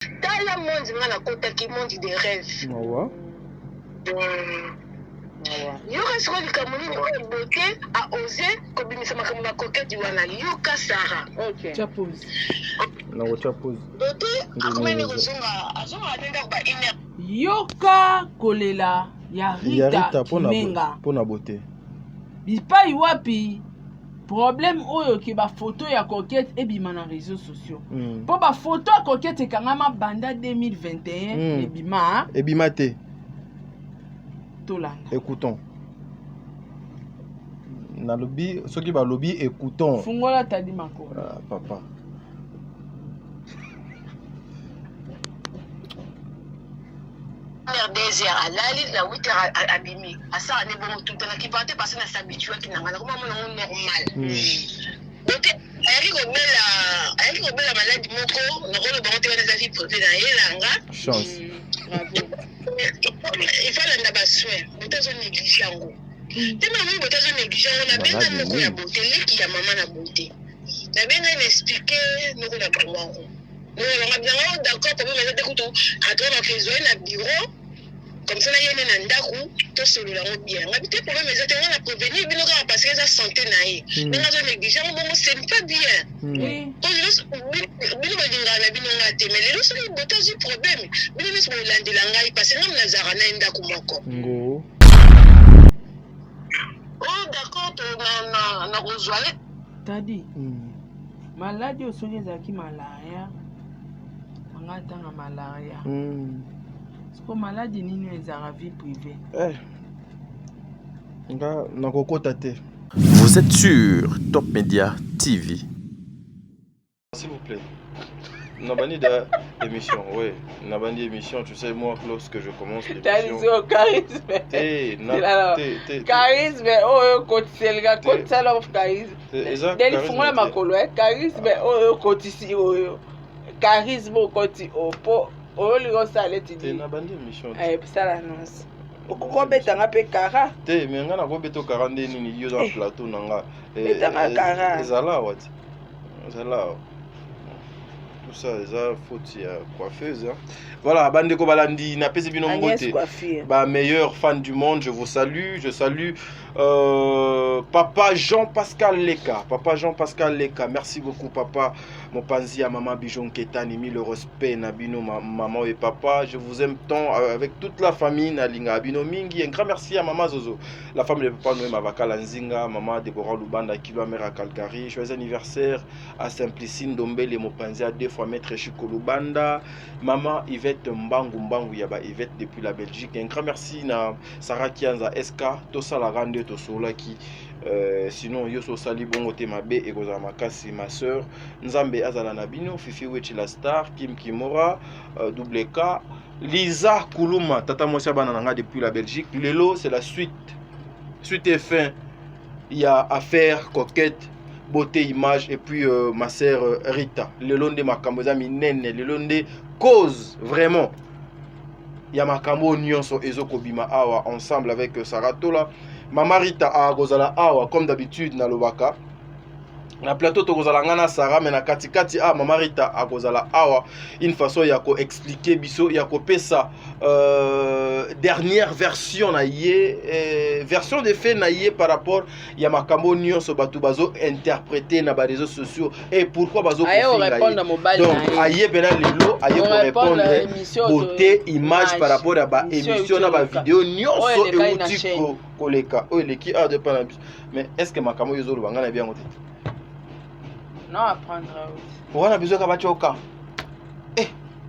Dans le monde, on a la côte qui monde des rêves. Yo reste le Cameroun, on beauté à oser comme ça ma coquette du wana yo kasara. OK. Chapose. Non, chapose. Beauté akoma ni kozonga azonga nenda ba iner. Yoka kolela ya Rita Kimenga. Pona beauté. Bipa iwapi problème oyo ki ba photo ya coquette et bima na réseaux sociaux. Po ba photo ya coquette ekangama banda 2021 ebima. Ebima te. Écoutons. Na lobby, ceux qui va lobby, écoutons. Fungola t'a dit mako. Ah, papa. Désir à l'ali la 8h abimi. À ça on est bon tout temps qui partait parce qu'on s'habitue qui n'a pas comment normal. Donc elle la maladie moko, on a le bon temps des avis pour des yelanga. Chance. Il faut la bassoin, botazo négligeant. Tellement nous botazo négligeant, on a bien moko ya beauté, qui ya maman na beauté. Na bien expliquer nous na bango. Nous on a bien d'accord pour mettre des couteaux à toi na faisou na bureau. Comme ça, il y a un ndaku, tout seul là bien. On a peut-être problème, mais on a prévenir, mais on a parce que ça santé naïe. Mais on a négligé, on c'est pas bien. Donc les autres, mais les autres ils botent du problème. Mais les autres ils landent l'angai parce que nous Nazara na ndaku moko. Oh d'accord, na rejoindre. T'as dit. Maladie au soleil zaki malaria. Mangata na malaria. Pour maladie nini ezara vie privée. Vous êtes sur Top Media TV. S'il vous plaît. Nabani d'émission, oui. Nabani émission, tu sais moi lorsque je commence l'émission. T'as dit au charisme. Charisme, oh côté c'est le côté ça l'offre charisme. Dès le fond la makolo, charisme, oh côté ici, oh charisme côté oh po. Oh, le gars, ça allait te dire. C'est une émission. Ça l'annonce. Pourquoi tu as fait Kara? Mais on a fait Kara dans le plateau. Kara. Tout ça, ça faute coiffeuse. Voilà, Bandeko Balandi, n'a pas bien beauté. Meilleur fan du monde, je vous salue. Je salue Papa Jean-Pascal Leka. Papa Jean-Pascal Leka, merci beaucoup, papa. Mon panzi à maman Bijon Ketani, mis le respect, Nabino, maman et papa. Je vous aime tant avec toute la famille, Nalinga Abino Mingi. Un grand merci à maman Zozo. La femme de papa Noé Mavaka Lanzinga, maman Deborah Lubanda, Kilo Amera Calgary. Joyeux anniversaire à Simplicine Dombele, mon panzi à 2 fois maître Chico Lubanda. Maman Yvette Mbangu Yaba Yvette depuis la Belgique. Un grand merci à Sarah Kianza SK, Tosa la Rande, Tosola qui. Sinon Yoso Sali Bongo Temabe et Gozamakasi ma soeur Nzambe Azala Nabino Fifi Wechi la star Kim Kimora Double K Lisa Koulouma Tata Mosia Bananga depuis la Belgique. Lelo c'est la suite et fin. Il y a affaire coquette beauté image et puis ma sœur Rita Lelo de Makamboza Minene Lelo de cause vraiment. Il y a Makambo Nyonso Ezoko Bima Awa ensemble avec Saratola. Mama Rita a gozala awa comme d'habitude na lobaka. Na plateau to gozala ngana Sarah mais na katikati Mama Rita a gozala awa une façon ya ko expliquer biso ya ko pesa dernière version na yé version de fait na yé par rapport ya makambo nyonso batu bazo interpréter na ba réseaux sociaux et pourquoi bazo répondre donc ayé bena lelo ayé pour répondre beauté image par rapport à ba émission na ba vidéo nyonso et outil koleka o eleki a de panabis. Mais est-ce que makambo yozo lo bangana bien côté? Non, apprendre. On a besoin de choka.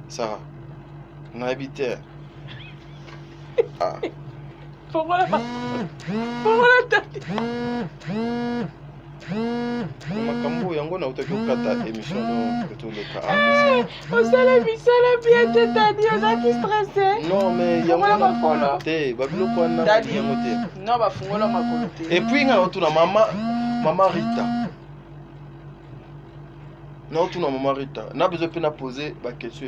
Sarah, on a habité. Pourquoi la tête? Makambo yango na utaki okata émission de tout le cas. On s'est bien t'es-dit, on a qui stressé. Non mais yango na makolo. Te, babilo kwa na yango te. Non, ba fungola makolo te. Et puis nga otuna maman Rita. Non, tout non, maman Rita. On a besoin de poser ma question.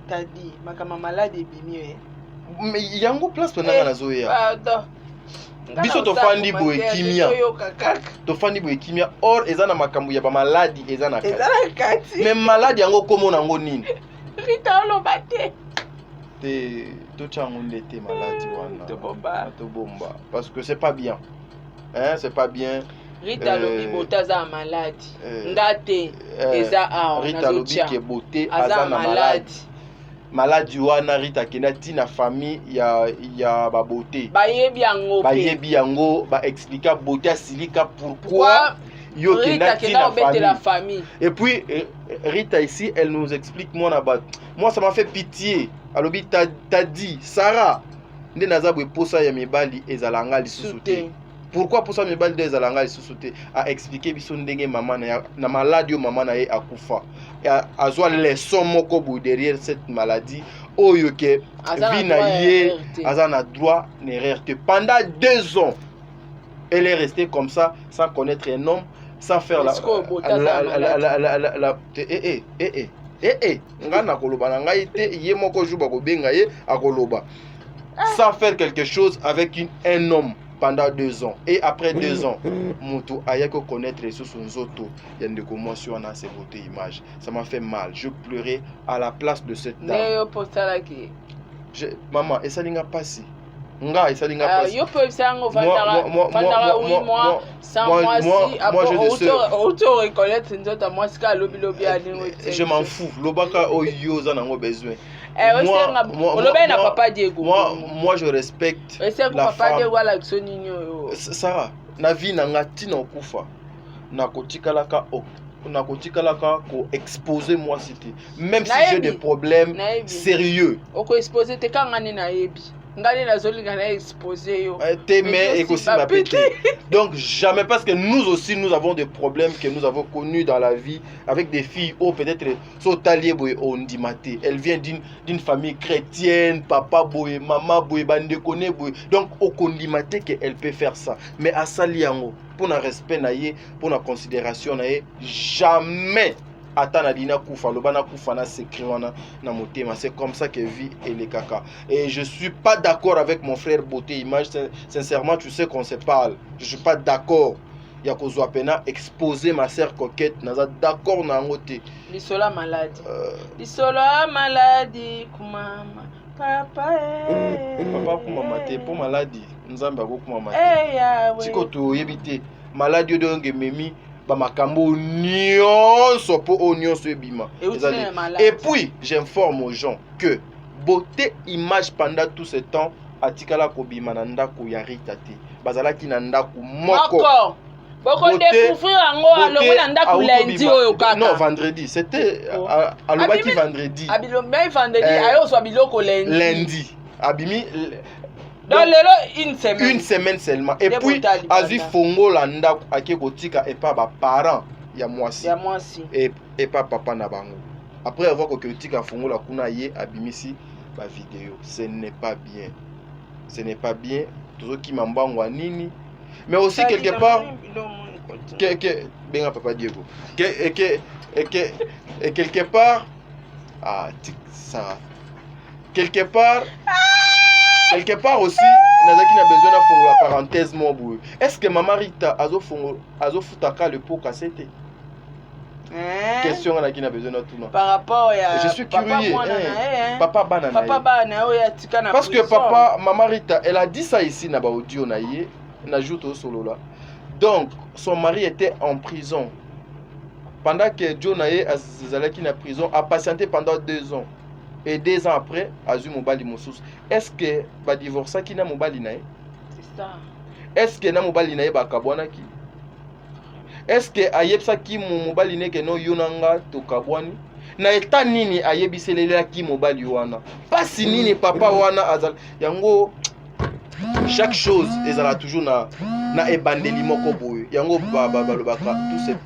T'as dit, ma malade est bimie. Mais il y a une place pour la zoé. Pardon. Biso to fandi boe kimia. To fandi boe kimia. Or, ezana makambu ya ba maladie ezana kati. Mais maladie yango komo nango nini? Rita Olobate. Tout changonde était malade wana. To bomba. Parce que c'est pas bien. Hein, c'est pas bien. Rita lobi botaza malade. Ngate eza a Rita lobi ke boté aza na malade. Malade wana Rita kena tina famille ya ba beauté. Bayebi yango ba expliquer beauté asilika pourquoi yo kena tina famille. Et puis Rita ici elle nous explique moi ça m'a fait pitié. Alobi t'as dit Sarah nde nazabwe posa ya mibali ezalanga lisusuté. Pourquoi pour ça mibali ezalanga lisusuté a expliquer biso ndenge maman na maladie maman na ye akufa. Azwa leçon moko bout derrière cette maladie oyo ke vina ye azana droit n'erreur. Pendant 2 ans elle est restée comme ça sans connaître un homme, sans faire ngana koloba na ngai te ye moko juba ko benga ye akoloba sans faire quelque chose avec un homme pendant 2 ans. Et après 2 ans mutu ayako connaître sous nzoto ya ndeko mwasi wana se beauté image. Ça m'a fait mal, je pleurais à la place de cette dame. Maman esalinga pasi nga esalinga pasi yo peut sango vandara 8 mois sans mois si après auto reconnaître nzoto moi ska lobi ani. Je m'en fous lobaka oyo za nango besoin. Moi je respecte la femme. Sarah na vie na ngati na okufa na kotikalaka ko exposer moi cité même si j'ai des problèmes sérieux oko exposer te kangani na yebi ngani na zolinga na exposer yo mais et aussi ma petite. Donc jamais, parce que nous aussi nous avons des problèmes que nous avons connus dans la vie avec des filles ou peut-être sotalier boy ondimate. Elle vient d'une famille chrétienne, papa boy, maman boy, bande connaît boy. Donc au condimate qu'elle peut faire ça. Mais à saliango pour na respect na ye, pour na considération na ye, jamais atana dina kufa lobana kufa na secret wana na motema. C'est comme ça que vit et les caca. Et je suis pas d'accord avec mon frère Beauté Image. Sincèrement, tu sais qu'on se parle. Je suis pas d'accord. Ya kozwa pena exposer ma sœur coquette naza d'accord na ngote. Lisola maladie. Lisola maladie kumama. Papa papa kumama te pour maladie. Nzamba ko kumama te. Siko to yebite maladie de ngemi ba makambo nyonso po nyonso ebima. Et puis j'informe aux gens que Beauté Image pendant tout ce temps atikala ko bima na ndako ya Rita te. Bazalaki na ndako moko. Boko découvrir ango alobona ndako lundi oyo kaka. Non, vendredi, c'était alobaki vendredi. Abilombe vendredi ayo so biloko lundi. Lundi. Abimi dans une semaine. Une semaine seulement. Et puis azu fongo la ndako ake kotika et pas ba parents ya mwasi. Ya mwasi. Et pas papa na bango. Après avoir que kotika fongo la kuna ye abimisi ba vidéo. Ce n'est pas bien. Ce n'est pas bien. Tout qui m'embangwa nini. Mais aussi quelque part benga papa Diego et quelque part ça quelque part aussi nazaki na besoin na fongo la parenthèse mo boue. Est-ce que maman Rita azo futaka le pot cassette? Question qui n'a besoin de tout. Par rapport à je suis curieux. Papa banana. Papa banana oya tikana. Parce que papa maman Rita elle a dit ça ici na ba audio na ye na joute au solo là. Donc son mari était en prison. Pendant que Joe Naye Azalaki na prison a patienté pendant 2 ans. Et 2 ans après, Azu Mobali Moussous. Est-ce que ba divorce qui na Mobali Naye? C'est ça. Est-ce que na Mobali Naye ba kabwana ki? Est-ce que ayebsa ki Mobali ne ke no yonanga to kabwani? Na eta nini ayebiselela ki Mobali wana? Pas si nini papa wana azal yango. Chaque chose ezala toujours na ebandeli moko boye yango balobaka tout ces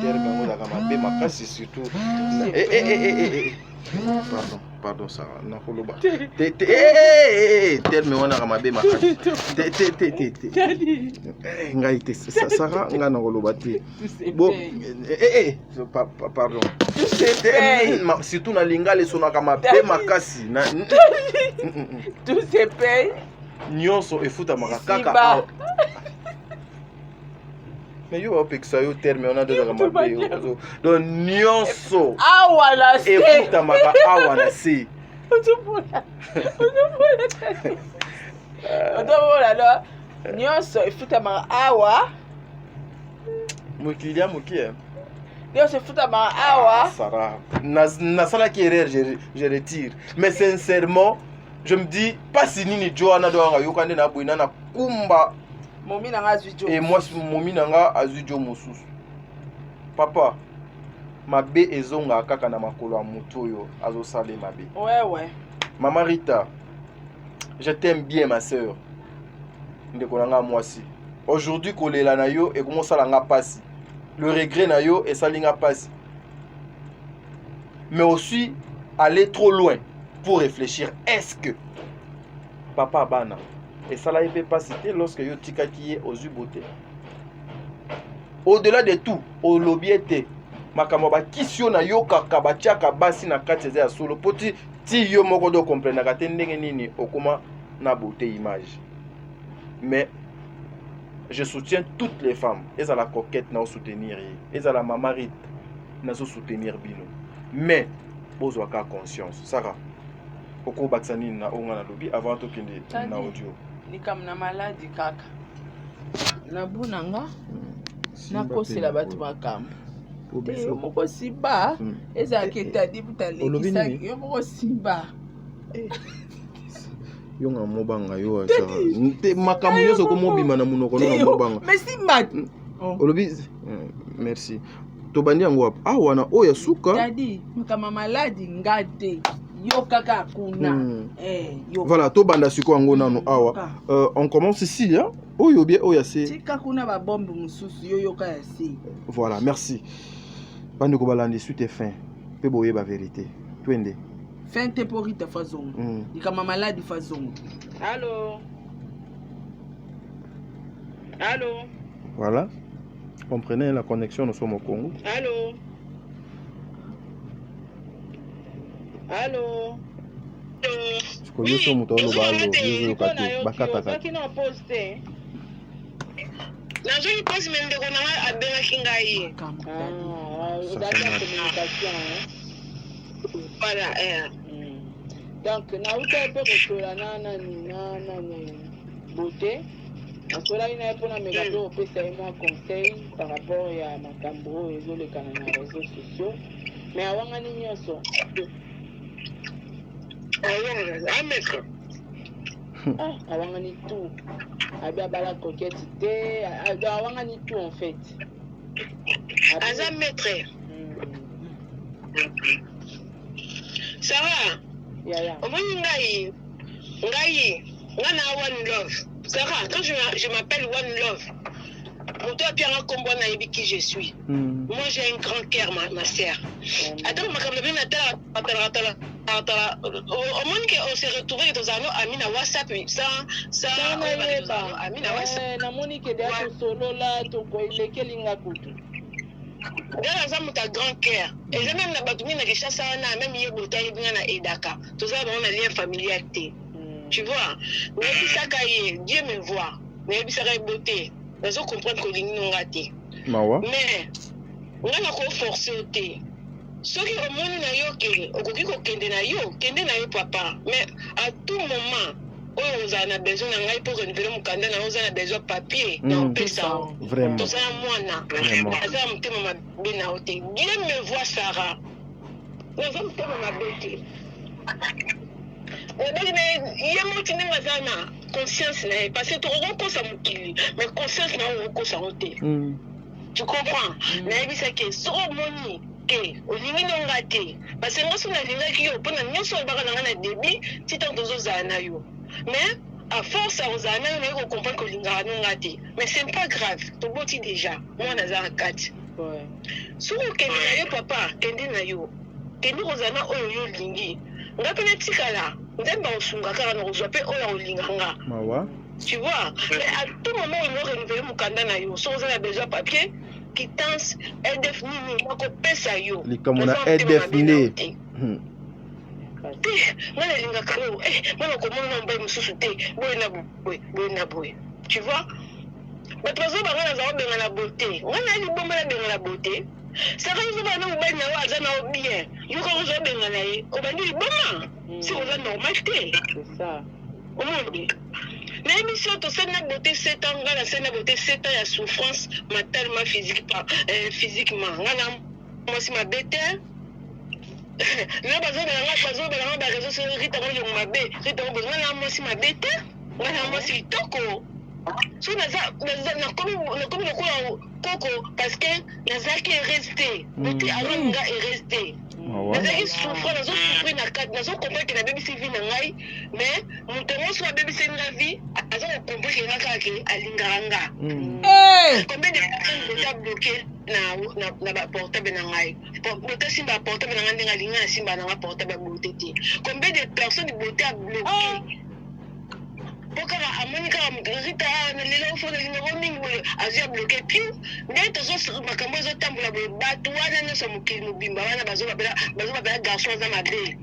termes yango la kamabe makasi surtout pardon ça na koloba terme wana kamabe makasi ngai te Sarah nga na koloba te bon pardon surtout na lingale sona kamabe makasi na tout se paye nyonso efuta makaka Mais yo opekisa yo terme on a déjà mabe yo. Donc nyonso. Awa na se. Écoute maka awa na se. Odomona nyonso efutama awa. Mokilia mokie. Nyonso efutama awa. Sarah. Nasala qui erreur je retire. Mais sincèrement, je me dis pas si nini Joana doanga yokande na boina na kumba. Momi nanga azujo. Et moi momi nanga azujo mosusu. Papa, mabe ezonga kaka na makolo ya moto yo azo sale mabe. Ouais. Maman Rita, je t'aime bien ma sœur. Ndeko nanga mwasi. Aujourd'hui kolela na yo et comment ça langa passe. Le regret na yo et ça linga passe. Mais aussi aller trop loin pour réfléchir. Est-ce que papa bana et ça là il peut pas citer lorsque yo tika qui est aux yeux beauté. Au-delà de tout, au lobiete makambo ba kisio na yo kaka batiaka basi na kati ya solo poti ti yo moko do comprendre ka te ndenge nini okoma na beauté image. Mais je soutiens toutes les femmes. Elles ont la coquette na soutenir. Elles ont la maman Rite na soutenir bino. Mais vous avez conscience. Sarah, oko batsani na onga na lobi avant to kende na audio. Ni kam na maladi kaka. Na bunanga. Na kosela batu makambo. Yo moko siba. Eza keta dibuta lekisa. Yo moko siba. Yo nga mobanga yo Sarah. Nte makambo yoso ko mobima na munoko na mobanga. Mais simba. Olobi merci. Tobandi yango wapi? Ah wana oya suka. Dadi, makama maladi ngate. Yo kaka kuna. Yo. Voilà, tobanda siko yango nanu awa. On commence ici hein. Oyo bien oya se. Tika kuna ba bombe mususu yo yoka ya se. Voilà, merci. Bande ko balandi suite et fin. Pe boye ba vérité. Twende. Fin te pour ita fazongo. Ikama maladi fazongo. Allô. Voilà. Comprenez la connexion, nous sommes au Congo. Allô. Je connais ce mot au balo, je kate bakata kata. Nazo pose même de kona abenga kingai. Voilà, donc na uta pe kotola na beauté. Asola ina epona megato opesa moi conseil par rapport à makambo ezolekana na réseaux sociaux. Mais awanga ni nyonso. Awanga ni tout. Abia bala coquette te, awanga ni tout en fait. Aza maître. Sarah. Ya. Omoni ngai ngana one love. Sarah, quand je m'appelle One Love, pour toi, Pierre, combo na yebi qui je suis. Moi, j'ai un grand cœur, ma sœur. Attends, ma caméra au moins qu'on s'est retrouvé dans un ami na WhatsApp, ça, ami na WhatsApp. Na monique de solo là, to ko ileke linga kutu. Dans un ta grand cœur. Et j'ai même la batoumi na richesse na même yé bouteille na edaka. Tout ça, on a lien familiarité. Tu vois, mais Dieu me voit, mais il serait beauté. Nous allons comprendre que nous avons raté. Mais on a forcé au thé. Ce qui est au monde, papa. Mais à tout moment, on a besoin de pour renouveler mon candidat, on a besoin de papier. Vraiment. Tout ça, moi, Dieu me voit, Sarah. Nous allons faire ma beauté. Conscience parce que tu reconnais mais conscience tu comprends mais c'est que so moni que olingi ngate parce que moi sona linga ki yo pona nyoso ba kana na débit ti tant dozo zana yo mais à force à ozana on va comprendre que linga ngate mais c'est pas grave to boti déjà moi na za 4 so que na yo papa kende na yo kende ozana oyo yo lingi ngapena tikala ndemba osunga kaka na kozwa pe oyo olinganga tu vois mais à tout moment on va renouveler mukanda na yo so on a besoin papier quittance EDF nini mako pesa yo likamona EDF ne ngana linga kro ngana komona mbai mususu te boy na boy tu vois bato bazobanga naza kobenga na beauté nga na libomba nabenga na beauté saka ozobana na mobali na yo aza na yo bien yo kaka ozobenga na ye obandi liboma si oza normal te omoni nayebi so tosali na beauté 7 ans nga nasali na beauté 7 ans ya souffrance mentalement physiquement nga na mwasi mabe te na bazobelanga bareseau so ritango yongo mabe ritango bozo nga na mwasi mabe te nga na mwasi kitoko so nakomi lokola koko parce que nazalaki resté beauté alonga resté nazalaki souffre nazosouffrir na kati nazokomprendre ke nabebisi vie na ngai mais moto nyonso abebisi nga vie aza kokomprendre nga kaka ke alingaka nga combien de personnes bota bloqué na baportable na ngai bota simba baportable na ngai ndenge alinga na simba na nga portable ya beauté te combien de personnes beauté a bloqué pokala amoni kaka rita lelo ofona lingo mingi boye azia bloqué puis nde tozo makambo ezotambola boye bato wana nyonso mokili mobimba wana bazobabela garçon aza mabe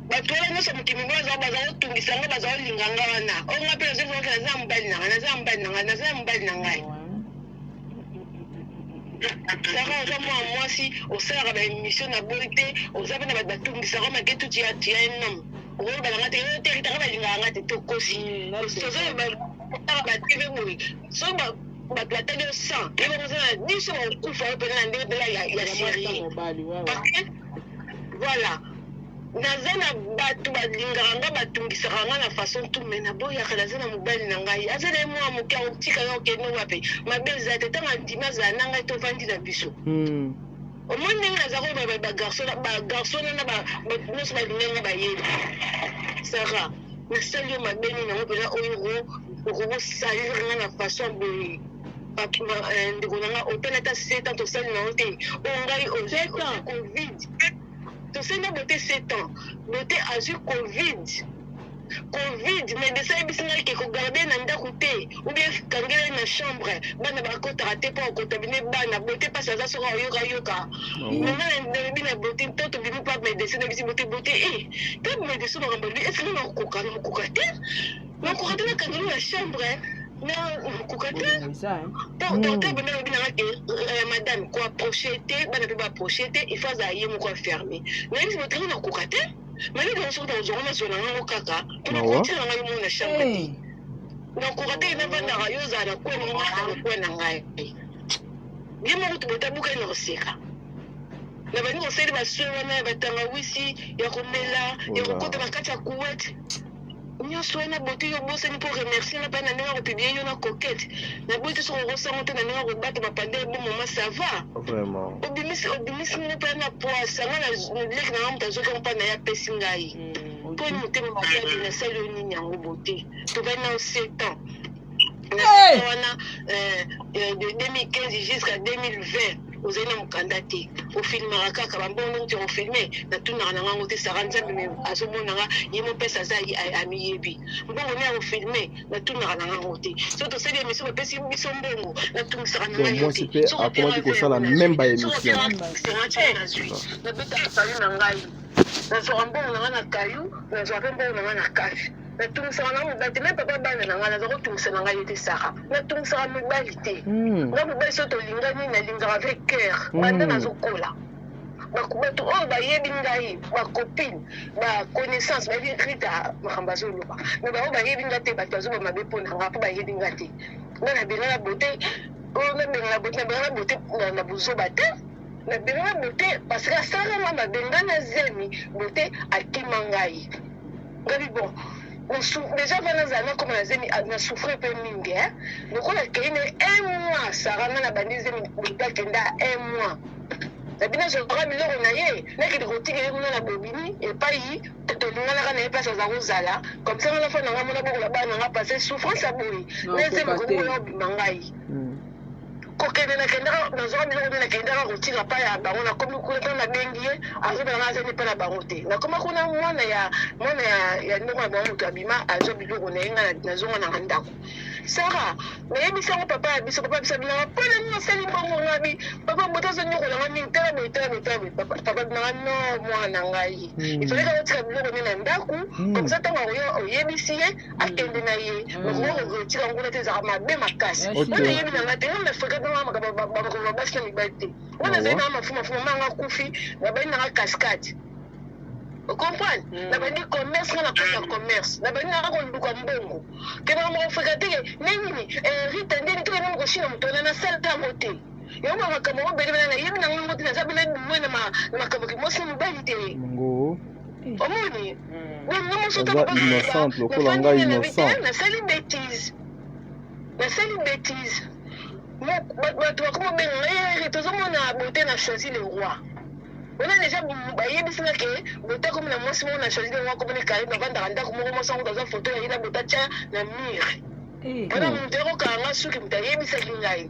bato wana nyonso mokili mobimba baza kotungisa nga baza kolinga nga wana onga mpe nazovoka naza mobali na ngai naza mobali na ngai saka oza mwana mwasi osalaka baémission na boyi te oza mpe na bato batungisaka make tuti ya un homme oyo balanga te yo teritaka balingaka nga te tokosi tozobaa batv boye so bato batali yo 100 ye bakoza na 10 bakufa yo mpena na ndenge mpena ya série parce que voilà naza na bato balingaka nga batungisaka nga na façon tout mai naboyaka naza na mobali na ngai aza na ye mwa moke akotika nga okende wape mabe eza te ntango andima azala na ngai tovandi na biso omoni ndenge naza koyeba bagarçon nana nyonso balingai nga bayebi sara nasali yo mabe nini yango mpena oyo okokosalira nga na façon boye ndeko na nga otala ata 7 ans tosali nango te oyo ngai ozwi covid tosali na beauté 7 ans beauté azwi covid médecin ayebisi ngai ke kogarde na ndako te oubien kangela na chambre bana bakotaka te mpo akota bine bana beauté mpasi aza soka oyokayoka nanga nalobi na beauté to tobimi mpa médecin nayebisi beauté te médecin makambo lobi esike nakoka te nakangeli na chambre nakoka te docteur bana lobi nanga ke madame koaproche te bana mpe baproche te il faut azala ye moko aferme nayebisi beauté nga nakoka te mali donso tozonga mazona nango kaka mpona kotina ngai mo na chambre te nakoka te navandaka yo ozala na kwena nga na kwena ngai ye moko tobotabuka ye na koseka na bandi kosali baswe wana batanga wisi ya komela ya kokota na kati ya kuwete nyonso wana beauté yo bosani mpo remercier nga mpe na ndenge akopiblie yo na coquette na boyi te soko okosango te na ndenge akobata bapande bo moma sava obimisi nga mpe na poise anga na leki na nga moto azoka mpa na ye apesi ngai mpo ni motema makadi nasali yo nini yango beauté tobali na 7 ans na wana de 2015 jusqu'à 2020 ozali na mokanda te ofilmaka kaka bambongo te ofilme natunaka na ngango te sara nzambe azomonanga ye mopesa aza amiyebi mbongo ne akofilme natunaka na ngango te so tosali émission bapesi biso mbongo natungisaka na ngai te akomaki kosala même baémission nazwi nabetaka sali na ngai nazwaka mbongo na ngai na kayu nazwaka mpe mbongo na ngai na kafi natungisaka na mobali te me papa bana na ngai naza kotungisa na ngai ye te sara natungisaka mobali te nga mobali so tolingani nalingaka avec cœur banda nazokola bato oyo bayebi ngai bacopine baconnaissance barita makambo azoloba me bao bayebi nga te bato bazoba mabe mpo na nga mpo bayebi nga te nga nabenga na bote oyo nabenga na bote nabenga na bote na bozoba te nabenga na bote parce que asalanga mabenga na zemi bote akima ngai ngabi bon déjà vana zala comme na zemi na souffrir pe mingi lokola kei na 1 mois saranga na bandi zemi bakenda 1 mois nabina zoka biloko na ye nakende kotikele kuna na bobini epai tolinganaka na ye place aza kozala comme ça ngana fa nanga mona bokola bana nanga passe souffrance ya boye na zemi komola obima ngai kokende nakendaka nazoka biloko nde nakendaka kotika mpa ya bango nakomi kuna ntango nabengi ye azobelanga azali mpa na bango te nakoma kuna mwana ya ndeko na bango moto abima azwa biloko na ye nga nazonga nanga ndako Sarah, mais ça papa biso papa biso na pas na sali bongo ngabi papa botazo nyoko na ngami tala papa na no mwana ngai il fallait que tu kabilo ko na ndaku comme ça tango yo yebisi ye akende na ye ngo ti ka ngona te za mabe makasi ona yebi na ngate ona feka na mama ba basi na mibate ona zena mafuma manga kufi na bani na cascade. Vous comprenez? La bande commerce, on a pas commerce. La bande a un lugar bongo. Que va me faire nini Rita ndeni tu na ngoshina mtona na salle ta moté. Yo mama kama wo bele na yemi na ngoto na sabe na mwana ma kama kimosi mbalite. Ngo. Omoni. Ngo so ta innocent, le kolanga innocent. Na salle bêtise. La salle bêtise. Moi tu comme ben Rita zo mona beauté na choisi le roi. On a déjà yebisi na ke bota comme na mwasi mo na choisi le roi comme ne kari na vanda randa comme mo sango dans photo ya ina bota cha na mire. Kana mutero ka nga suki mutayebisa kingai.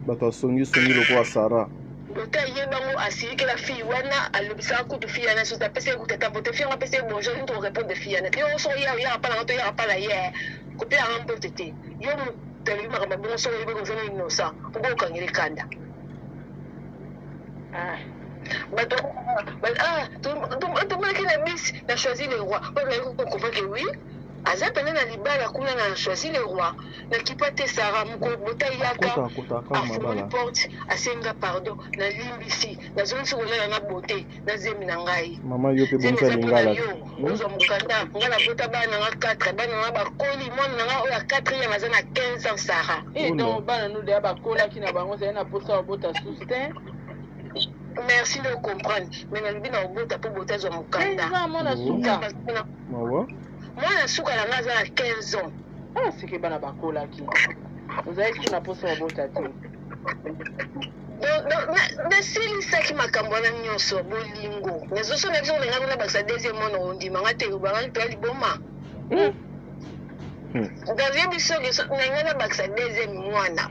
Bato songi lo kwa Sarah. Bota yebango asiri que la fille wana alobisa ko tu fille na so ta pese ko ta voter fille na pese bonjour nous te répondre de fille na. Yo so ya pas na to ya pas la hier. Ko pe a remporté. Yo mu teli ma ba bon so yebo ko zona innocent. Ko ka ngiri kanda. But tu marques la miss, n'a choisi le roi. On comprend que oui. Aza pena na libala kuna na choisi le roi. Na kipate Sarah mko bota yaka. A porte asenga pardon na limbisi. Na zone sokola na beauté na zemi na ngai. Mama yo pe bonsa lingala. Ozo mukanda ngala bota bana na 4 bana na ba koli mwana na oya 4e maza na 15 ans Sarah. Et donc bana nous de ba kola kina bango za na bota bota sustain. Merci de comprendre. Mais na libina obota po bota zo mukanda. Moi na suka. Mawa. Moi na suka la ngaza na 15 ans. Ah c'est que bana bakola ki. Vous avez qui na posa bota te. Na sili saki makambo na nyoso bolingo. Nezo so na biso ngana na baksa deuxième mono ondi manga te ubanga to liboma. Gavier biso que na baksa deuxième mwana. Na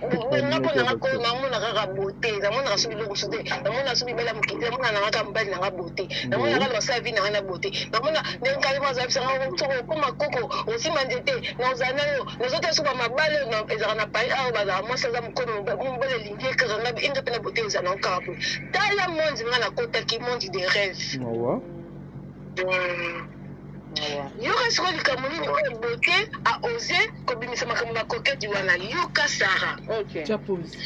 pona ngako na mona ka beauté, na mona ka subi lo kusude, na mona subi bela mukite, na mona na ka mbali na beauté. Na mona ka losa vi na beauté. Na mona ndenga ma za bisa ngo to ko makoko, osi mandete, na uzana yo, na zote suba mabale na ezara na pai a ba za mo sa za mkono mbele lingie ka na inga pena beauté uzana okapo. Tala monde ngana kota ki monde de rêve. Mawa. Yoka siko likamuni ni beauté a osé kobimisa makambo na coquette wana Yoka Sarah. OK. Chapose.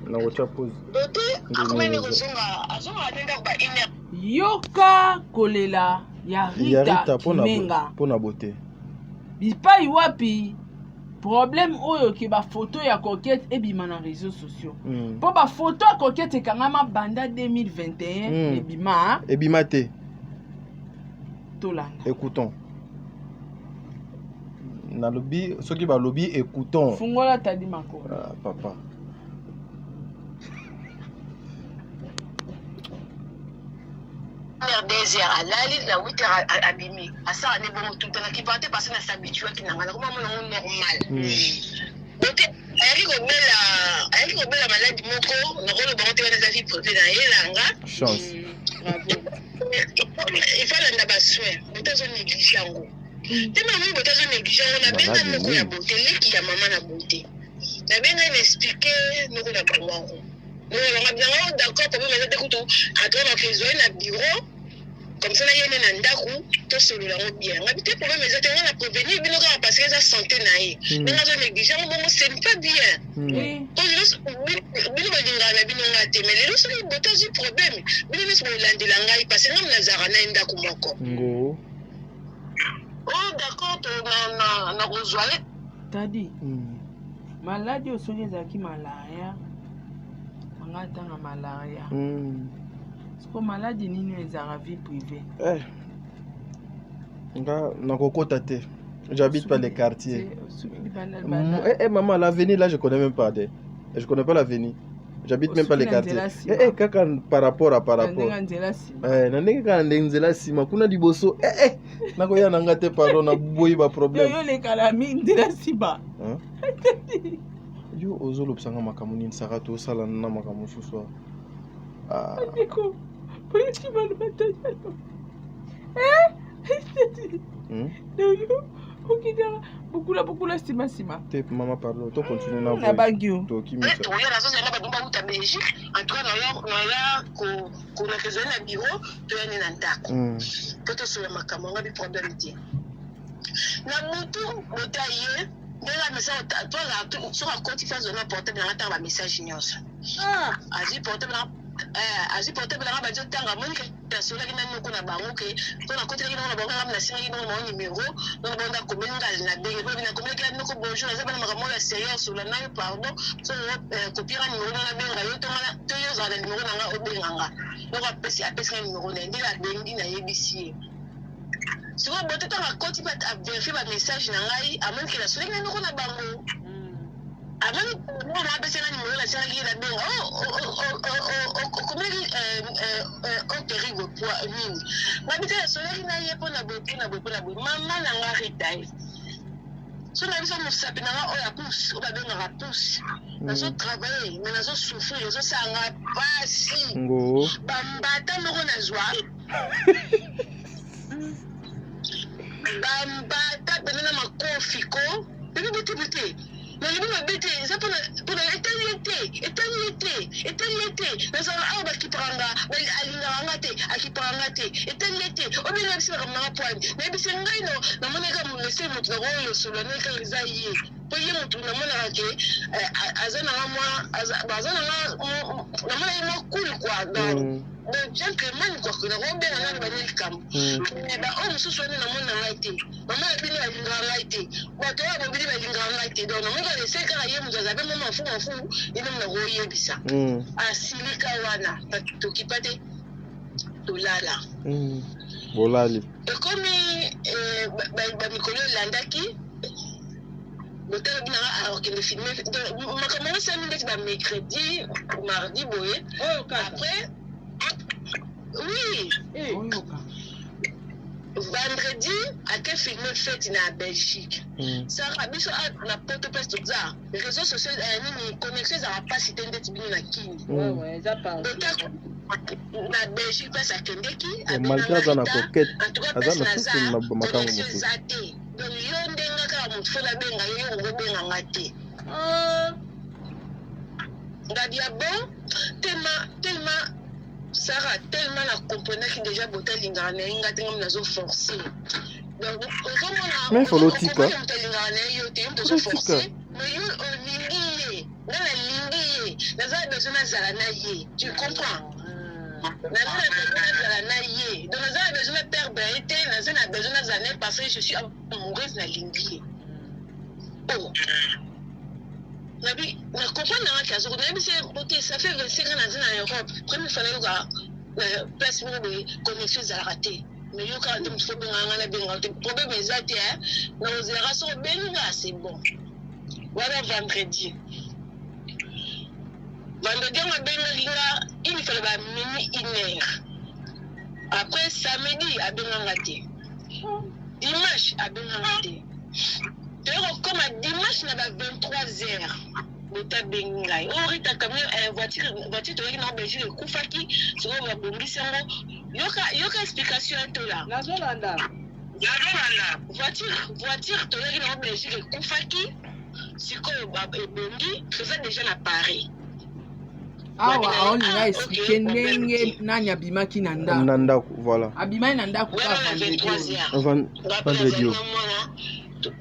Na wo chapose. Beauté akomeni kozonga azonga atenda ba ina. Yoka kolela ya Rita Kimenga. Pona beauté. Bipai wapi problème oyo ki ba photo ya coquette ebima na réseaux sociaux. Po ba photo ya coquette ekangama banda 2021 ebima. Ebima te. Écoutons. Na lobby, ceux qui va lobby, écoutons. Fungola t'a dit mako. Ah, papa. Désert à l'ali la 8h abîmé. À ça on est bon tout dans qui partait parce qu'on s'habitue à qui n'a pas comment on normal. Donc ayaki kobela maladi moko nakolo bango te wana eza vie privée na ye langa. Chance. Bravo. Il faut landa basoin bote azo néglige yango te mama bote azo néglige yango nabenga moko ya bote leki ya mama na bote nabenga inaexplike moko na bango yango nolanga biango d'accord problème eza te kutu atona kezwai na bureau comme ça na ye na ndako tosolola yango bien ngabi te problème eza te nga na prévenir bino kaka parce que eza santé na ye ndenge azo néglige yango bongo c'est pas bien bino balingaka na bino nga te mais lelo soki bote azwi problème bino nyonso bolandela ngai parce que nga nazalaka na ye ndako moko oh d'accord na kozwa ye tadi maladi oyo soki ezalaki malaria anga ntanga malaria siko maladi nini ezalaka vie privée nga nakokota te. J'habite pas les quartiers. Maman, l'avenir là, je connais même pas. Je connais pas l'avenir. J'habite même pas les quartiers. Kaka par rapport. Nandenge ka ndenzela sima kuna liboso. Nakoya nanga te pardon na boyi ba problème. Yo le kalami ndela siba. Yo ozolo psanga makamuni nsaka to sala na makamu suswa. Diko. Pour que tu vas le mettre. Beaucoup la sima. Maman parle, tu continues na na bagio. To qui met. Tu regardes ça, c'est là bas uta Belgique. En tout cas, ko na faisait na bureau, tu es na ndako. Poto sur le makamanga bi problème ti. Na mutu motaye, ndela message toi là sur un compte face de na portable na ta message nyonso. Azi portable azi portable na ba jotanga monike tasola kina nuko na bango ke to na côté kina na bango na singa kina na numéro na banda komenga na bengi ko bina komenga nuko bonjour za bana makamona sérieux sur la nayo pardon so copier numéro na benga yo to yo za na numéro na obenganga donc apesi numéro na ndila bengi na yebisi si vous botte ta côté ba vérifier ba message na ngai amonike la sola kina nuko na bango avant on a besoin d'un numéro la série qui est là-dedans on terrible pour mine ma bité la soleil na yé pour na boy maman na nga retail so na biso mo sape na o ya pousse o ba benga ra pousse na so travailler mais na so souffrir so sanga pasi ngo bambata moko na zwa bambata benana makofi ko bébé mais le bon bébé ça pour éternité mais ça va qui prendra alinga ngate éternité o bien là c'est vraiment point mais c'est ngai no na mona ka mo se mo tsoro sur la neka lizaye po ye mo tuna mona ke azana bazana na mona mo cool quoi donc le gentleman quoi que na rombe na ba ni kam mais ba o so so na mona ngate mama bini ba linga ngate ba to ba bini ba linga ngate donc na mona se ka ye mo zabe mo mafu ina na go yebisa asilika wana tukipate dolala bolali ekomi ba mikolo landaki l'hôtel alors qu'il filmé ma commencé à me mercredi mardi boye après oui vendredi à quel film fait na Belgique ça rabiso na porte presse tout ça les réseaux sociaux ni connexion ça va pas citer ndeti bini na kini ouais ça parle na Belgique passe à Kendeki malgré ça na coquette azana na makango zate donc yo ndenga ka mutu fela benga yo ngo benga ngate ngadia bon tellement Sarah tellement la comprenait que déjà boté lingane inga tenga mnazo forcer donc mais faut lotika yo te mto forcer mais yo lingi na lingi na za besoin na zala na ye tu comprends na za besoin na zala na ye donc na za besoin de perdre été na za besoin na zala parce que je suis amoureuse na lingi oh nabi na comprendre na kazo nabi c'est OK ça fait 25 ans en Europe première fois na place de connexion za raté mais yo ka de mfo benga na benga problème ezati na génération benga c'est bon voilà vendredi on benga linga il fallait ba mini 1h après samedi a benga ngate dimanche a benga ngate comme à dimanche na ba 23h bota bengai o rita camion voiture to na Belgique kufaki so ba bombisi ngo yoka explication to là nazolanda voiture to na Belgique kufaki siko ba bongi faisait déjà na Paris awa on a expliqué ndenge nani abimaki na ndako voilà abimaki na ndako ka vendredi moi na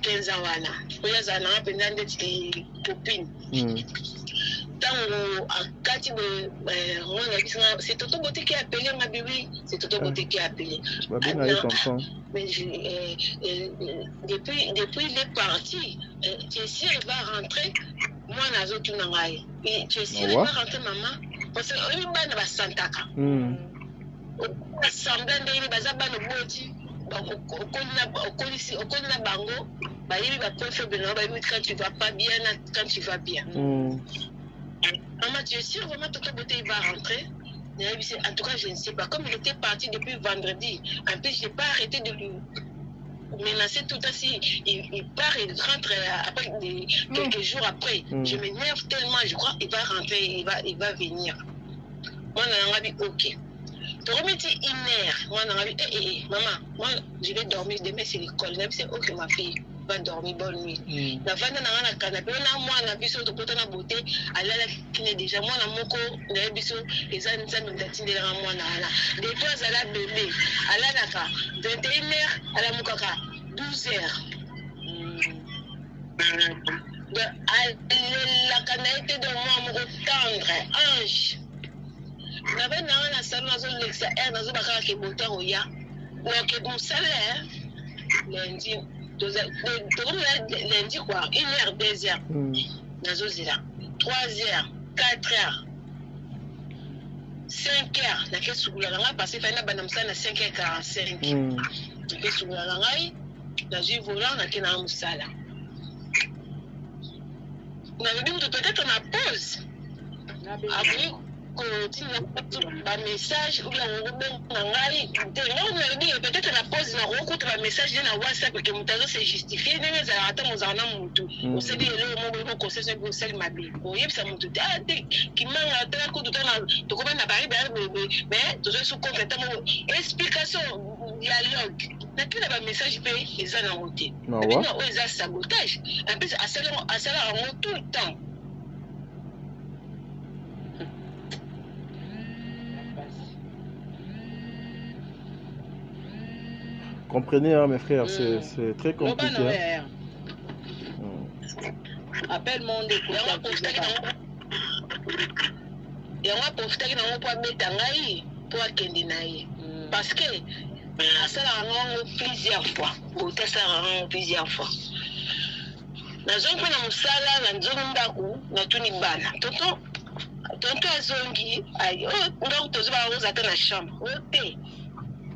15 ans wana oya za na penda ndeti copine tango akati be moi na kisanga c'est Toto Beauté qui a appelé ma bébé c'est Toto Beauté qui a appelé mais depuis il est parti tu sais il va rentrer moi na zotu na ngai tu sais il va rentrer maman parce que on bana ba santaka assemblée ndeni bazaba no boti okona bango bayebi ba point faible na bayebi quand tu vas pas bien quand tu vas bien maman tu es sûr vraiment Toto Beauté il va rentrer en tout cas je ne sais pas comme il était parti depuis vendredi en plus j'ai pas arrêté de lui menacer tout à si il part il rentre après quelques jours après je m'énerve tellement je crois il va rentrer il va venir moi na ngabi OK Tu remetti 1 heure. Moi, maman, moi, je vais dormir. Demain, c'est l'école. Je dis, ok, ma fille, va dormir, bonne nuit. La femme dans la canapé, moi, on a vu sur le côté de la beauté, elle a fini déjà. Moi, on a moko, on a vu sur les années, ça nous a tiré dans moi. Des fois, elle a bébé. Elle a naka 21 heures, elle a mokaka 12 heures. La canalité de moi, mon tendre, ange. N'avait n'a pas salle dans un l'extérieur dans un bac qui est monté au ya. Donc mon salaire lundi, lundi quoi, 1 heure, 2 heures. Dans un zéro, 3 heures, 4 heures, 5 heures. La caisse sous la langue parce qu'il fallait banam ça à 5h45. La caisse sous la langue, dans une volant, on a qu'un am sala. On avait dit peut-être on a pause. Après un message ou bien peut-être la pause na rencontre un message dans WhatsApp que mutazo c'est justifié mais ça attend aux anam mutu on sait dire le mot conseil c'est pour celle ma vie on y ça mutu ah qui m'a atteint coup de temps to comment na bari mais tout ça sous complètement explication dialogue na qui na message pe les ana roté mais non ils a sabotage en plus à ça tout le temps. Comprenez, hein, mes frères, c'est très compliqué. Hein. Appelle mon découpe. Et on va profiter de mon point bétangaï pour akende naï. Parce que ça l'a plusieurs fois. Ça l'a plusieurs fois. Na zone na musala na zone ndaku na tuni bana. Tonton azongi aïe. Donc tous va vous attendre la chambre. OK.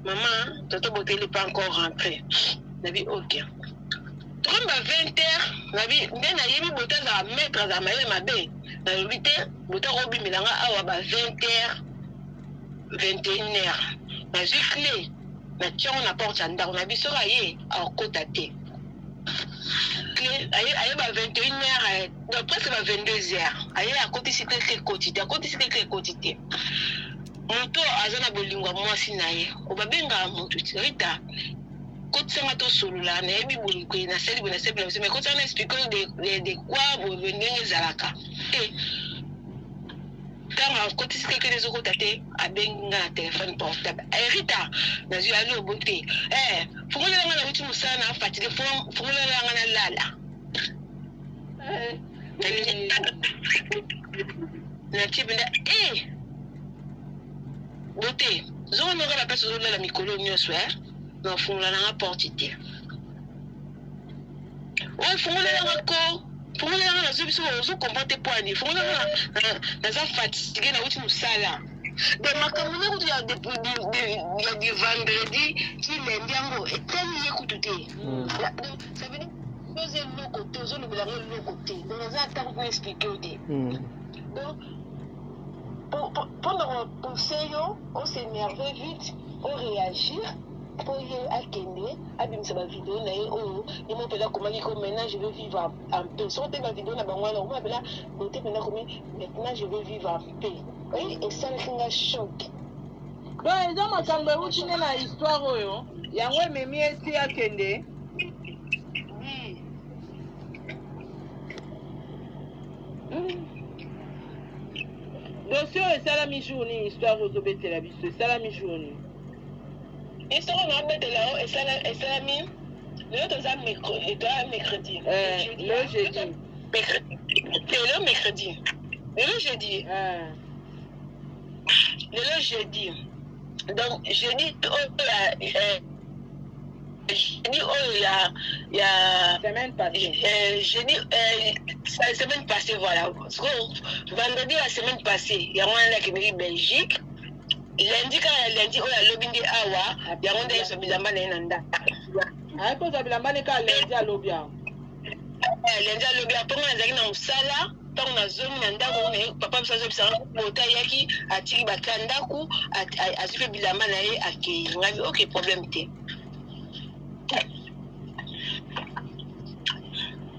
Maman, Toto Boté n'est pas encore rentré. Nabi, ok. Comme à 20h, Nabi, bien à Yémi Boté va mettre à Maïle Mabé. Dans le 8h, Boté Robi Milanga à 20h, 21h. Na j'ai clé. Na tiens, on apporte un dar. Nabi sera yé à côté. Clé, aïe, 21h, presque 22h. Aïe, à côté, c'était que quotidien. À côté, c'était que quotidien. Moto azana bolingwa mwasi naye obabenga moto rita kotsanga to solula na yebi boliko na seli bona seli mais kotsanga expliquer de quoi bo venenge zalaka quand côté c'est que les autres tate abenga na téléphone portable rita na zu ali obote fungula ngana mutu musana fatile fungula ngana lala na tibenda Beauté, zone n'aura la place de la micolonie soir, dans fond la porte. Ouais, font la encore, font la solution, on comprend tes points, font la fatigué dans l'autre sala. De ma commune, il y a des vendredis qui l'endiango et tellement écouté. Ça veut dire poser le côté, aux autres, le côté. Donc, on a tant pour expliquer. Donc, pendant le conseil, on s'énerve vite, on réagit, pour y aller à ma vidéo, et mon père comment il maintenant je veux vivre en paix. Si on fait ma vidéo, on va là, maintenant je veux vivre en paix. Oui, et ça me choc. Donc, ils ont ma cambe où tu n'es la histoire, il y a un même métier à Kende. Dossier est salami journée, histoire aux obétés la vie, c'est salami journée. Histoire on a mettre là, et salami, l'autre est mercredi. Le jeudi. Le mercredi. Le jeudi. Le jeudi. Donc, jeudi, il y a semaine passée. Semaine passée, voilà. Vendredi, la semaine passée, il y a un qui me dit Belgique. Lundi, on a lobby de Awa. Il y a un qui me dit Nanda. Ah, parce que la manne quand lundi à lobby. Lundi à lobby, après, on a dit dans sala. Tant on a zone nanda on papa msazo bisanga bota yaki atiki bakanda ku azife bilamba na ye akei ngabi OK problème te.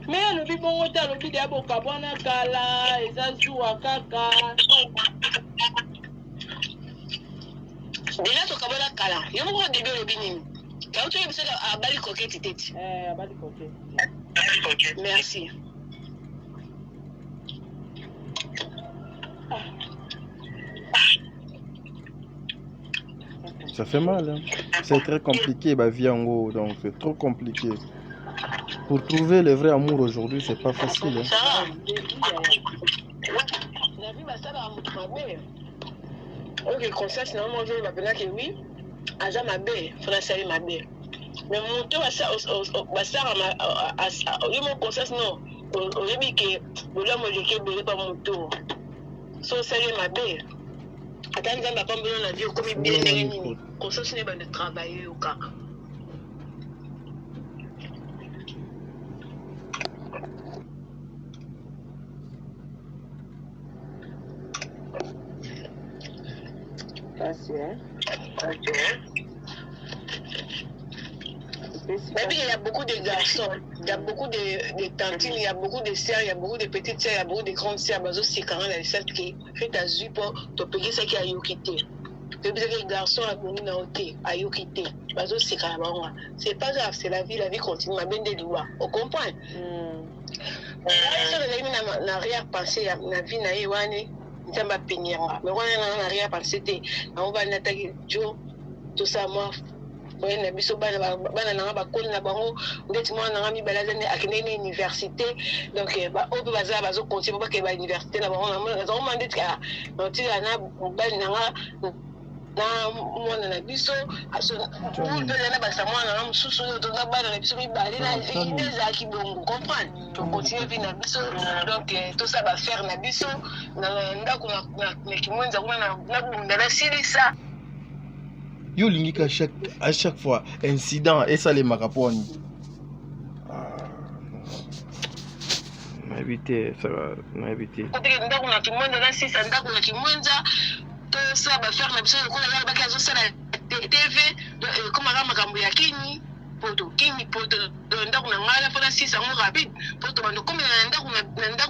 Mais le bibongo ta le bidi aboka bwana kala ezazuwa kaka. Déjà to kabona kala. Yo mo début le binini. Quand tu es besoin à bali coquette tête. À bali coquette. Merci. Ça fait mal, hein. C'est très compliqué, bah vie en gros, donc c'est trop compliqué. Pour trouver le vrai amour aujourd'hui, c'est pas facile. Hein. Ça va. La vie va ça va mabé. Ok, comme ça, sinon moi je vais m'appeler que oui, aja mabé, faut la salir mabé. Mais mon tour à ça, à ça, mon conseil non, au début que le moi je ne pas mon tour. So salir mabé. Attends, on va pas me donner la vie comme bien nini. Comme ça, ce n'est pas de travailler au cas. Il y a beaucoup de garçons, il y a beaucoup de tantines, il y a beaucoup de sœurs, il y a beaucoup de petites sœurs, il y a beaucoup de grandes sœurs. C'est quand même la seule qui fait à zui pour te payer ce qui a yokité. Les garçons à yokité. C'est pas grave, c'est la vie continue. Ma bende liwa. On comprend? On rien pensé à la vie naïwane. Ça m'a pénier. Mais on n'a rien pensé. On va l'attaquer. Tout ça, moi. Na biso bana na ba koli na bango ndeti mwana na mi balazane akene université donc ba obi baza bazo continuer ba ke ba université na bango na zo mandeti ka notira na bani na mwana na biso aso pour de na ba sa mwana na mususu to na bana na biso mi bali na ideza ki bongo comprendre to continuer vie na biso donc tout ça va faire na biso na ndako na kimwenza kuna na bunda na silisa. Yo lingi à chaque fois incident et ça les maraponi. On a évité ça va, on a évité. Ndako na kimwenza na sisa ndako na kimwenza to ça va faire na biso ko na ba kazo sala TV comme la makambo ya kini poto ndako na ngala fona sisa ngo rapide poto bando comme na ndako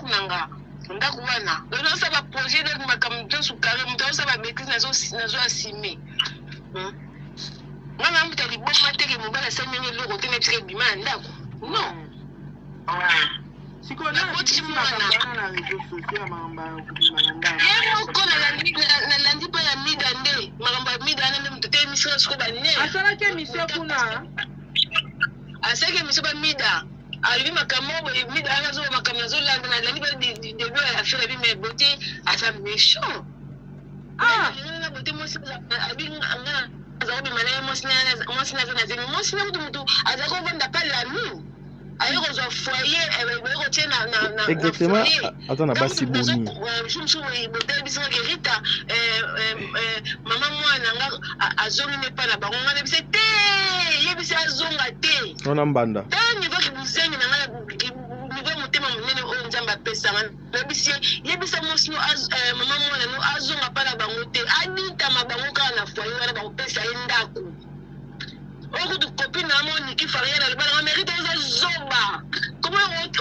na nga ndako wana donc ça va projet de makambo su carré muto ça va maîtrise nazo assumer. Mwana mtu aliboma teke mobala sanyenge loko tene pike bima ndako. Non. Siko na mwana na réseaux sociaux mamba kubima ndako. Yemo kona la landi pa ya mida nde. Mamba mida na mtu te mission siko ba ne. Asala ke mission kuna. Asake mission ba mida. Alibi makamo mida anazo makamo zo landa na landi ba de ya fera bi me beauté asa méchant. Na beauté mo sika abi nga zaobi manaye mosina zina mosina mutu azako vanda pas la mine ayo ko foyer ko tena na exactement attends na basi boni shumshu botel bisinga gerita mama mwana nga azongi ne pa na bango nga ne bise te yebisi azonga te ona mbanda tani va kibuzengi na nga nivo motema munene oyo nzambe apesanga yebisa mosino mama mwana no azonga pa na bango te aditama bango kaka na foyer wana bakopesa ye ndako oyo kutu copine na moni kifaria na libana mérite oza zoba comment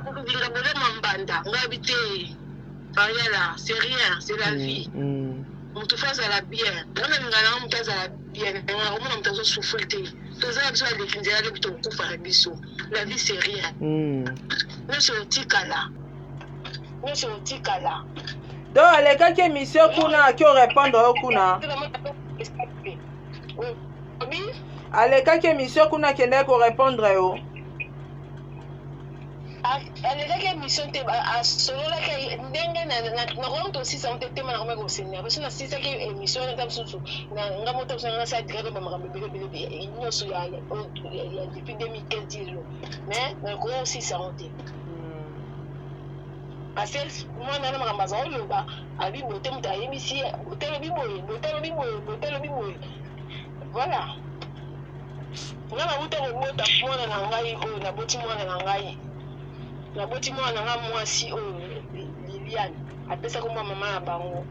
ovinga bolema mbanda ngabi te fariala c'est rien c'est la vie mutu fa azala bien ngana linga nanga mutu azala bien nga omona mutu azosouffrir te tozala biso badefinzela le bito kokufa na biso la vie c'est rien nyonso otikala donc alekaki émission kuna akio répondre kuna alekaki émission kuna akendaki korépondre yo alekaki émission te asololaki ndenge nakomi tosisa mote tema nakomi kosenea parce na sisaki émission nata mosusu nga moto osanga nasadikaka bamakambo ebelebele nyonso ya depuis 2015 lo mais nakomi osisa mo te parce que mwana na makambo aza oloba abi bote moto ayebisi botelobi boye voilà nga nabuta kobota mwana na ngai oyo naboti mwana na nga mwasi oyo Liliane apesaka mwa mama na bango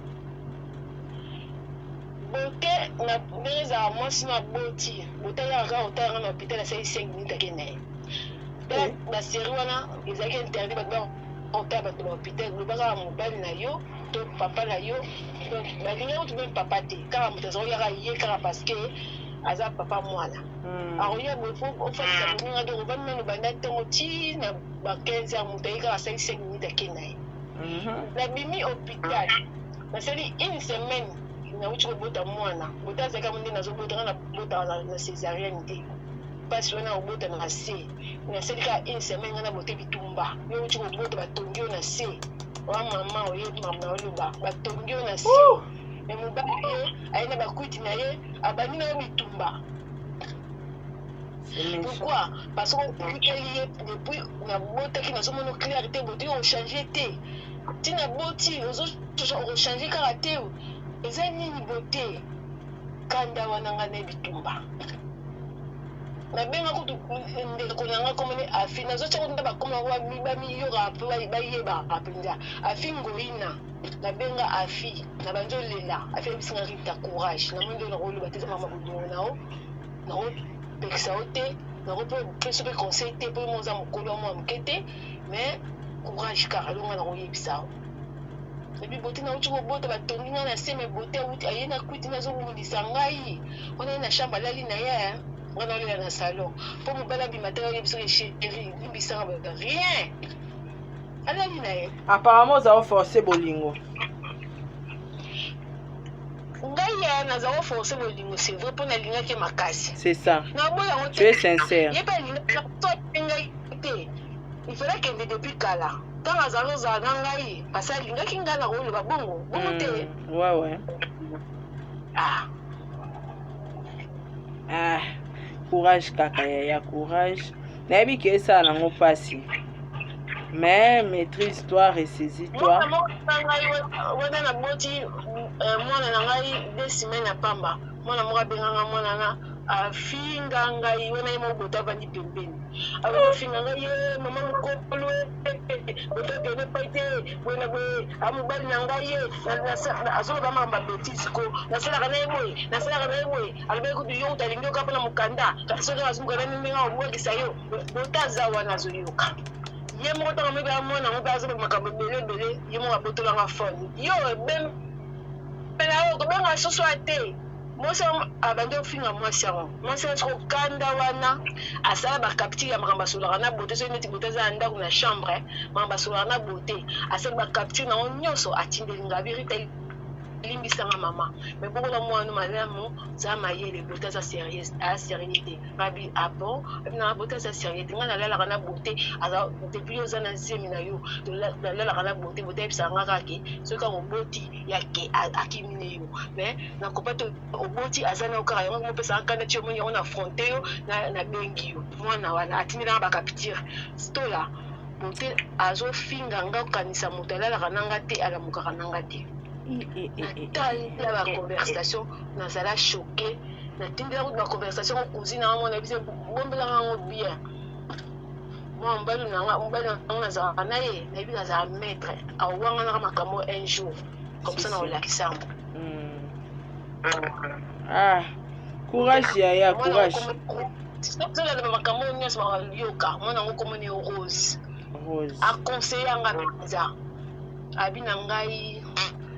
bote ndenge ezala mwasi na boti bote ayaka otala na hôpital asali 5 minutes akende ye baseri wana ezalaki interview bato otala bato ba hôpital lobaka mobali na yo to papa na yo donc balinga otu même papa te kaka moto azoyaka ye kaka parce que aza papa mwana akoya boye ofakisa moninga donc ovandi nano banda ntongo ti na ba 15 ans moto aye kaka asali 5 minutes ake na ye nabimi hôpital nasali une semaine nauti kobota mwana bota azalaka mo nde nazobotaka nabotaka na césarienne te mpasi wana obota na se nasali kaka une semaine nga na bote bitumba yo uti kobota batongi yo na se wa mama oyebi mama na oloba batongi yo na se me mobali ye aye na bakwiti na ye abandi na yo bitumba pourquoi parce que okuteli ye depuis nabotaki nazomona clarité boti ochange te ntina boti ochange kaka te eza nini bote kanda wana nga na bitumba nabenga kutu ndeko nanga komone afi nazotia kutu nda bakoma bamiyoka mpe bayebaka mpenza afi ngoina nabenga afi na banzolela afi ayebisinga rita courage namoni nde nakoloba te eza mama bodongo nao nakopekisa yo te nakopesa mpe conseil te mpo moza mokolo wa mwa moke te mais courage kaka longa nakoyebisa yo epi bote nauti kobota batongi nga na se me bote aye na kwiti nazobundisa ngai wana ye na chambre alali na ye wana olela na salon mpo mobali abima te oyebisa esheri limbisaka bata rien alali na ye apparemment oza oforce bolingo ngai ya naza oforce bolingo c'est vrai mpo nalingaki makasi c'est ça naboya yango tu es sincère ye mpe alingaki ngai te il fallait kende depuis kala ntango azali ozala na ngai parce alingaki ngai na koloba bongo te ouais courage kaka ya courage nayebi ke esala nango mpasi mais maîtrise toi ressaisis toi wana naboti mwana na ngai 2 semaines apamba mwana moko abenganga mwana na afinga ngai wana ye mobota avandi pembeni afinga ngai ye mama mokolo otokene pai te wena boye amobali na ngai ye azoloba makambo abetise ko nasalaka na ye boye alobaki kutu yo utalingi oka mpona mokanda soki azungana ndenge obwakisa yo bota aza wana azoyoka ye moko ntango moyebaka mwana ngo mpe azoba makambo ebele ye moko abotolanga fone yo ebempena yo kobenga soso ate mwasi abandi ofinga mwasi yango mwasi ati kokanda wana asala bacapture ya makambo asolaka na bote soki neti bote aza ya ndako na chambre makambo asolaka na bote asali bacapture nango nyonso atindelinga birita limbisanga mama mais bokola mwana malamu za mayele bote aza sérieuse asérieux te ngabi bon na bote aza sérieux te nga nalalaka na bote aza depuis oza na zemi na yo nalalaka na bote bote ayebisaka nga kake soki kaka oboti yake akimine yo mais nakopa te oboti aza na yo kaka yango mopesaka kanda ti omoni yango na fronte yo nabengi yo mwana wana atindelanga bacapture stola bote azofinga nga kokanisa moto alalaka nanga te alamukaka nanga te natala baconversation nazala choqué natindela kuti baconversation cousine nanga mwana ebise bombelanga yango bien mwa mobali nango nazalaka na ye nayebi nazala maître awanganaka makambo un jour comme ça naolakisa yango courage yaya courage tozolala makambo nyonso bayoka mwana yango komoni rose aconseille yanga mpenza abi na ngai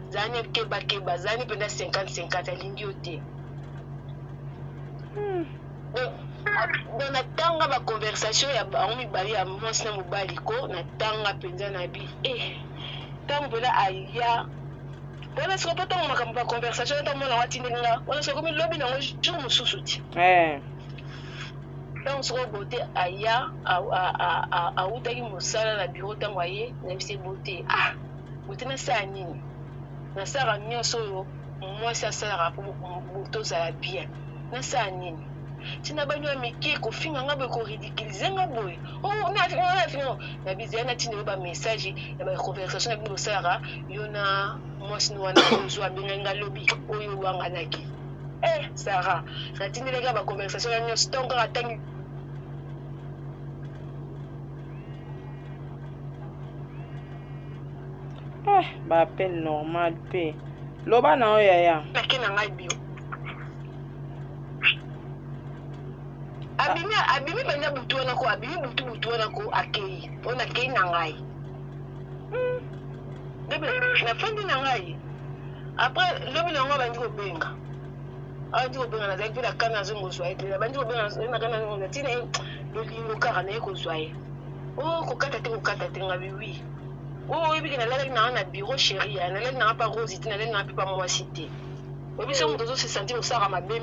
zani kebakeba zani penda 50-50 alingi yo te donc natanga baconversation ya bango mibale ya mwasi na mobali ko natanga mpenza na bi ntango mpena aya wana siko mpo ntango makambo baconversation ntango mwana watindelinga wana siko komi lobi nango jour mosusu ti ntango siko bote aya awutaki mosala na bureau ntango aye nayebisi bote bote nasala nini nasala nyonso oyo mwasi asalaka mpo tozala bien nasala nini tina bani ya mike kofinga nga boye koridiculize nga boye nabizeya natina yo bamessage ya baconversation na bino bosalaka yo na mwasi ni wana ozwa abengai nga lobi oyo wanganaki sara natindelaka baconversation ya nyonso ntongo kaka tangi baappel normal mpe loba na oyo yaya nake na ngai bio abimi banda butu wana ko abimi butu wana ko akei mpona akei na ngai na fandi na ngai après lobi na ngo bandi ko benga andi ko benga na zaki pe la kana zongo soye pe bandi ko benga na kana zongo tina lolingo kaka na ko soye oh ko kata te ngabi oui oh ebi na la na bureau chérie na la na pas rose tina na pas moi cité obi so moto se sentir au sara mabe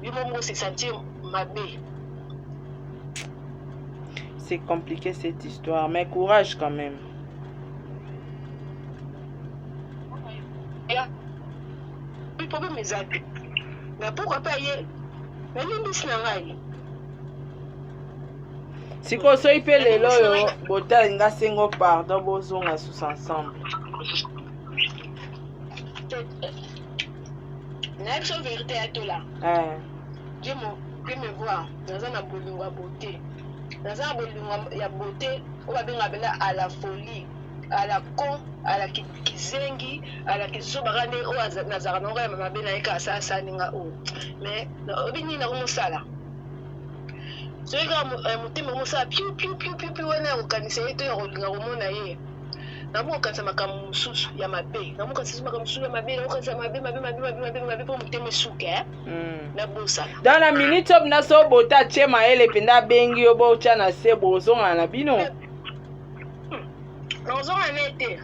mi mo se sentir mabe. C'est compliqué cette histoire, mais courage quand même. Le problème est ça. Mais pourquoi pas y mais si vous avez fait les lois, vous avez un pardon, vous avez tous ensemble. La vérité à tout là. Dieu me voit dans un abonnement à beauté. Dans un abonnement à beauté, on va bien à la folie, à la con, à la kizengi, à la kisobarane, au Nazaranora, ma benaïka, ça, ninga ou. Mais, au bini na musala. Ce gars, mon thème, ça, piu, on a organisé, et on a eu. Namu kanisa makamu susu ya mabe namu kanisa makamu susu ya mabe namu kanisa mabe pour muteme suke na bosa dans la minute op na so bota chema ele penda bengi yo bo cha na se bozonga na bino nozonga nete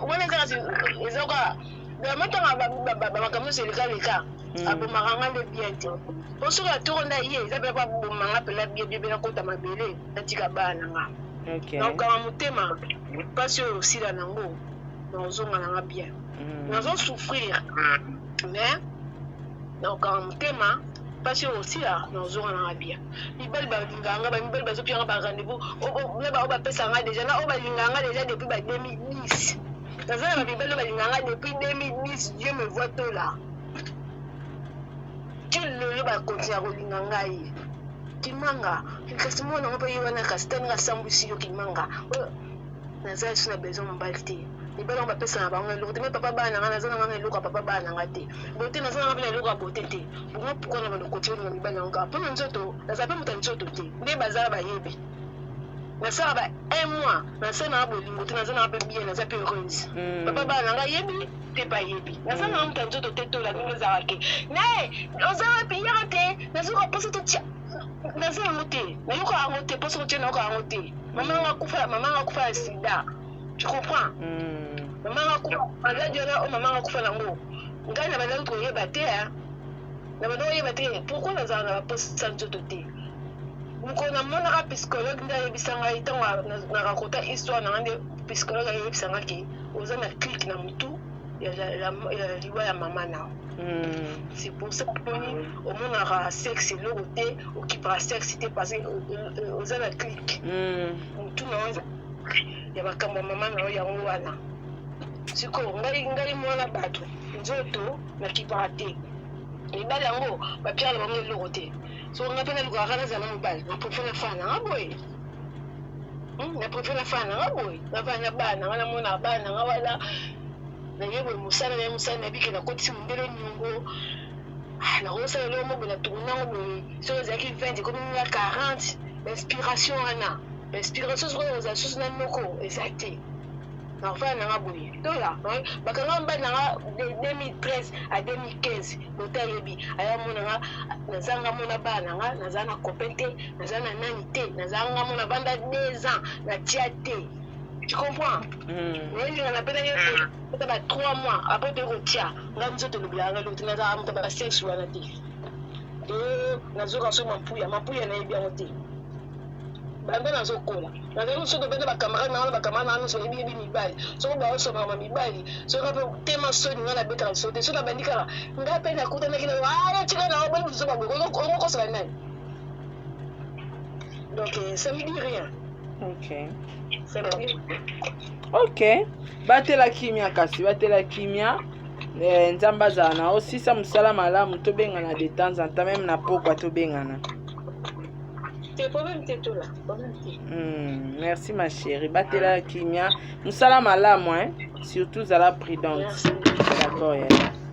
wone kasi ezoka na matanga ba makamu selika abo maranga de biente posuka toronda ye za ba bomanga pela bie na kota mabele natika bana nga. Okay. Donc quand mutema parce que aussi la nango nozonga nanga bien nazo souffrir mais donc quand mutema parce que aussi là nozonga nanga bien ibel ba nganga ba ibel ba zo pianga ba rendez-vous o ba pesa nga déjà na o ba nganga déjà depuis 2010 nazana ba ibel ba nganga depuis 2010 Dieu me voit tout là tu le ba continuer ko nganga yi kimanga kasi mwana ngopa yiwana kasi tanga sambusi yo kimanga naza suna besoin mbalti ibala ba pesa na bango lo te papa bana ngana zana ngana lo papa bana ngate bote na zana ngana lo ka bote te bunga pukona ba lo kotiyo na mibala ngaka pona nzoto naza pe muta nzoto te nde bazala ba yebi na sala ba un mois na sana abo lingo te na zana pe bien na za pe heureuse papa bana nga yebi te pa yebi na zana muta nzoto te to la ngo za ke ne ozala pe yate na zo ka posa to tia nazo ngote na yuko ngote poso ngote na yuko ngote mama ngakufa sida tu comprends mama ngakufa aladio na mama ngakufa nango ngai na bana ko yeba te na bana yeba te pourquoi naza na poso nzoto te muko na mona ka psychologue nda yebisanga itonga na rakota histoire na ngande psychologue yebisanga ki oza na clique na mutu ya liwa ya mama na. C'est pour ça que au monde a sexe et l'autre au qui par sexe c'était passé aux à la clique tout le monde il y a pas maman na ya wana siko ngali mwana bato nzoto na kipate ni bale yango ba piala ba ngelo roté so on appelle le garana za na mobile na profela fana ngaboy na profela fana ngaboy na bana na mona bana ngawala na yebo musana na biki na koti mbele nyungo na rosa le mo na tourna mo so zaki 20 comme na 40 inspiration ana inspiration so za susu na moko exacté na fa na ngaboy to la bakanga mba na 2013 à 2015 lota yebi aya mona na zanga mona bana nga na zana kopente na zana nani te na zanga mona banda 2 ans na tiate. Tu comprends? Oui, on a peut-être 3 mois après de retiens. On a besoin de l'oublier. On a besoin de sexe ou un thé. On a besoin de ma pouille na bien thé. Banda na zokola. Na lelo so benda ba camarade na so ebi mibali. So ba so mama mibali. So ka tema so ni na beta so te so na bandika. Nga pe na kuta na kina chika na ba so ba ko so na. Donc ça me dit rien. OK. Ok, batela kimia kasi batela kimia nzamba zana aussi ça musala malamu to bengana de temps en temps même na pokwa to bengana. C'est problème c'est tout là. Merci ma chérie, batela kimia musala malamu surtout à la prudence. D'accord.